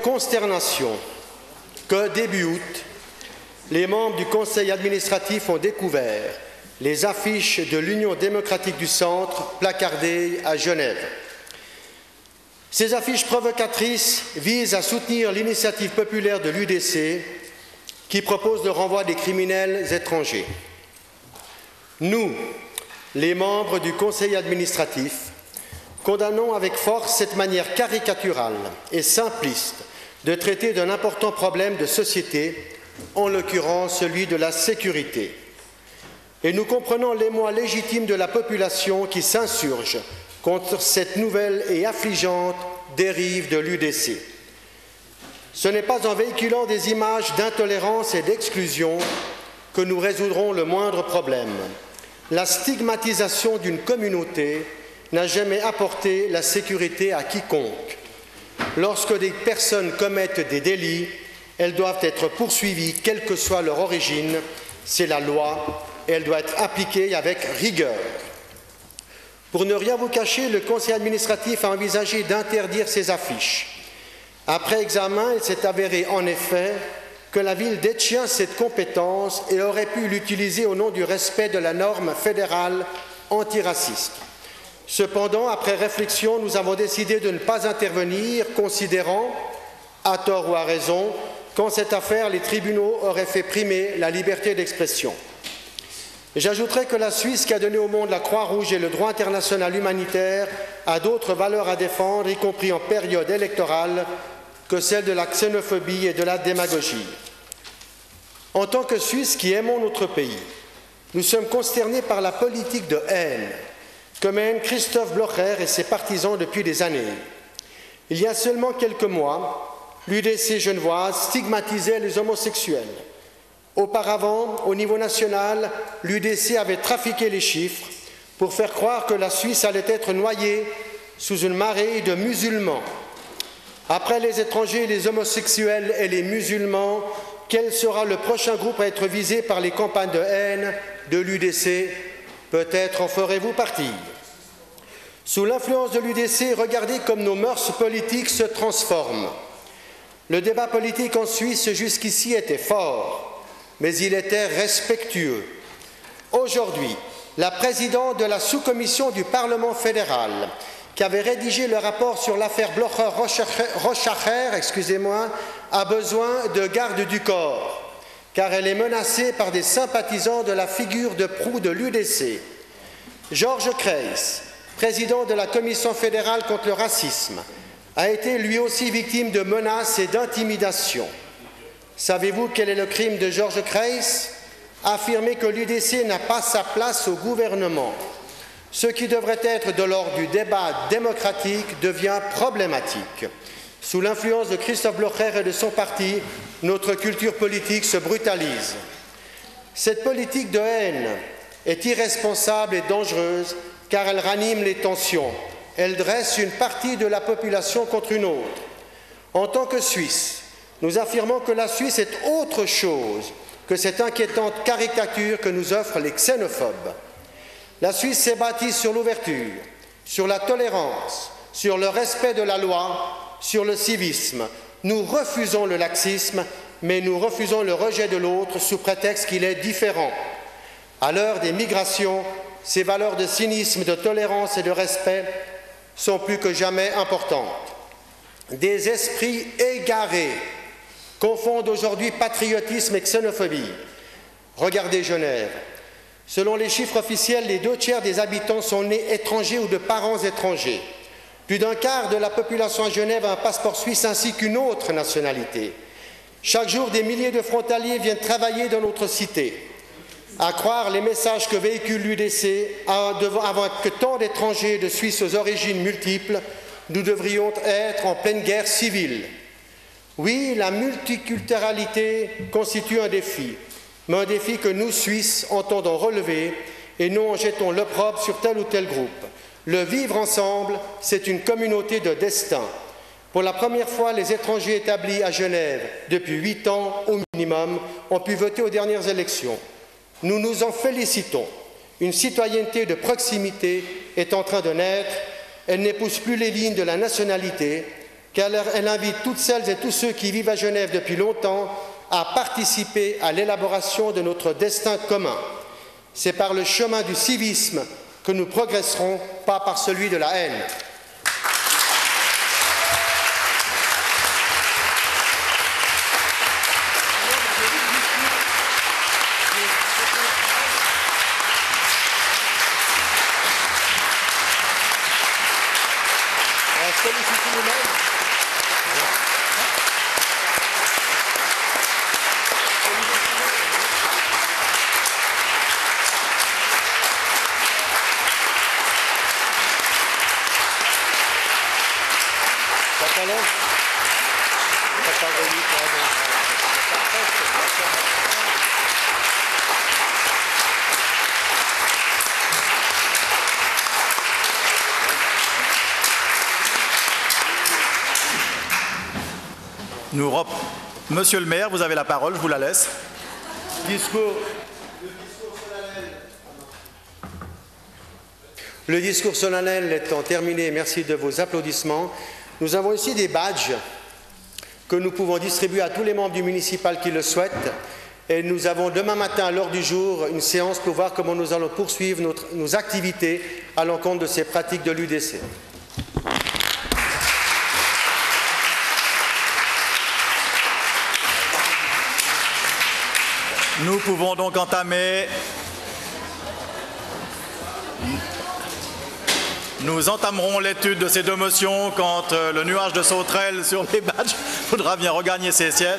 Consternation que début août, les membres du Conseil administratif ont découvert les affiches de l'Union démocratique du Centre placardées à Genève. Ces affiches provocatrices visent à soutenir l'initiative populaire de l'UDC qui propose le renvoi des criminels étrangers. Nous, les membres du Conseil administratif, condamnons avec force cette manière caricaturale et simpliste de traiter d'un important problème de société, en l'occurrence celui de la sécurité. Et nous comprenons l'émoi légitime de la population qui s'insurge contre cette nouvelle et affligeante dérive de l'UDC. Ce n'est pas en véhiculant des images d'intolérance et d'exclusion que nous résoudrons le moindre problème. La stigmatisation d'une communauté n'a jamais apporté la sécurité à quiconque. Lorsque des personnes commettent des délits, elles doivent être poursuivies, quelle que soit leur origine. C'est la loi et elle doit être appliquée avec rigueur. Pour ne rien vous cacher, le Conseil administratif a envisagé d'interdire ces affiches. Après examen, il s'est avéré en effet que la ville détient cette compétence et aurait pu l'utiliser au nom du respect de la norme fédérale antiraciste. Cependant, après réflexion, nous avons décidé de ne pas intervenir, considérant, à tort ou à raison, qu'en cette affaire, les tribunaux auraient fait primer la liberté d'expression. J'ajouterai que la Suisse, qui a donné au monde la Croix-Rouge et le droit international humanitaire, a d'autres valeurs à défendre, y compris en période électorale, que celle de la xénophobie et de la démagogie. En tant que Suisses qui aimons notre pays, nous sommes consternés par la politique de haine que mène Christoph Blocher et ses partisans depuis des années. Il y a seulement quelques mois, l'UDC genevoise stigmatisait les homosexuels. Auparavant, au niveau national, l'UDC avait trafiqué les chiffres pour faire croire que la Suisse allait être noyée sous une marée de musulmans. Après les étrangers, les homosexuels et les musulmans, quel sera le prochain groupe à être visé par les campagnes de haine de l'UDC? Peut-être en ferez-vous partie. Sous l'influence de l'UDC, regardez comme nos mœurs politiques se transforment. Le débat politique en Suisse jusqu'ici était fort, mais il était respectueux. Aujourd'hui, la présidente de la sous-commission du Parlement fédéral, qui avait rédigé le rapport sur l'affaire Blocher-Rochacher, a besoin de garde du corps, car elle est menacée par des sympathisants de la figure de proue de l'UDC. Georges Kreis, président de la Commission fédérale contre le racisme, a été lui aussi victime de menaces et d'intimidations. Savez-vous quel est le crime de Georges Kreis? Affirmer que l'UDC n'a pas sa place au gouvernement. Ce qui devrait être de l'ordre du débat démocratique devient problématique. Sous l'influence de Christoph Blocher et de son parti, notre culture politique se brutalise. Cette politique de haine est irresponsable et dangereuse car elle ranime les tensions. Elle dresse une partie de la population contre une autre. En tant que Suisse, nous affirmons que la Suisse est autre chose que cette inquiétante caricature que nous offrent les xénophobes. La Suisse s'est bâtie sur l'ouverture, sur la tolérance, sur le respect de la loi, sur le civisme. Nous refusons le laxisme, mais nous refusons le rejet de l'autre sous prétexte qu'il est différent. À l'heure des migrations, ces valeurs de cynisme, de tolérance et de respect sont plus que jamais importantes. Des esprits égarés confondent aujourd'hui patriotisme et xénophobie. Regardez Genève. Selon les chiffres officiels, les 2/3 des habitants sont nés étrangers ou de parents étrangers. Plus d'un quart de la population à Genève a un passeport suisse ainsi qu'une autre nationalité. Chaque jour, des milliers de frontaliers viennent travailler dans notre cité. À croire les messages que véhicule l'UDC, avant que tant d'étrangers de Suisse aux origines multiples, nous devrions être en pleine guerre civile. Oui, la multiculturalité constitue un défi, mais un défi que nous, Suisses, entendons relever et non en jetant l'opprobre sur tel ou tel groupe. Le vivre ensemble, c'est une communauté de destin. Pour la première fois, les étrangers établis à Genève depuis 8 ans au minimum ont pu voter aux dernières élections. Nous nous en félicitons. Une citoyenneté de proximité est en train de naître. Elle n'épouse plus les lignes de la nationalité. qu'elle invite toutes celles et tous ceux qui vivent à Genève depuis longtemps à participer à l'élaboration de notre destin commun. C'est par le chemin du civisme que nous progresserons, pas par celui de la haine. Monsieur le maire, vous avez la parole, je vous la laisse. Le discours solennel étant terminé, merci de vos applaudissements. Nous avons ici des badges que nous pouvons distribuer à tous les membres du municipal qui le souhaitent. Et nous avons demain matin, à l'heure du jour, une séance pour voir comment nous allons poursuivre nos activités à l'encontre de ces pratiques de l'UDC. Nous pouvons donc entamer. Nous entamerons l'étude de ces deux motions quand le nuage de sauterelles sur les badges faudra bien regagner ses sièges.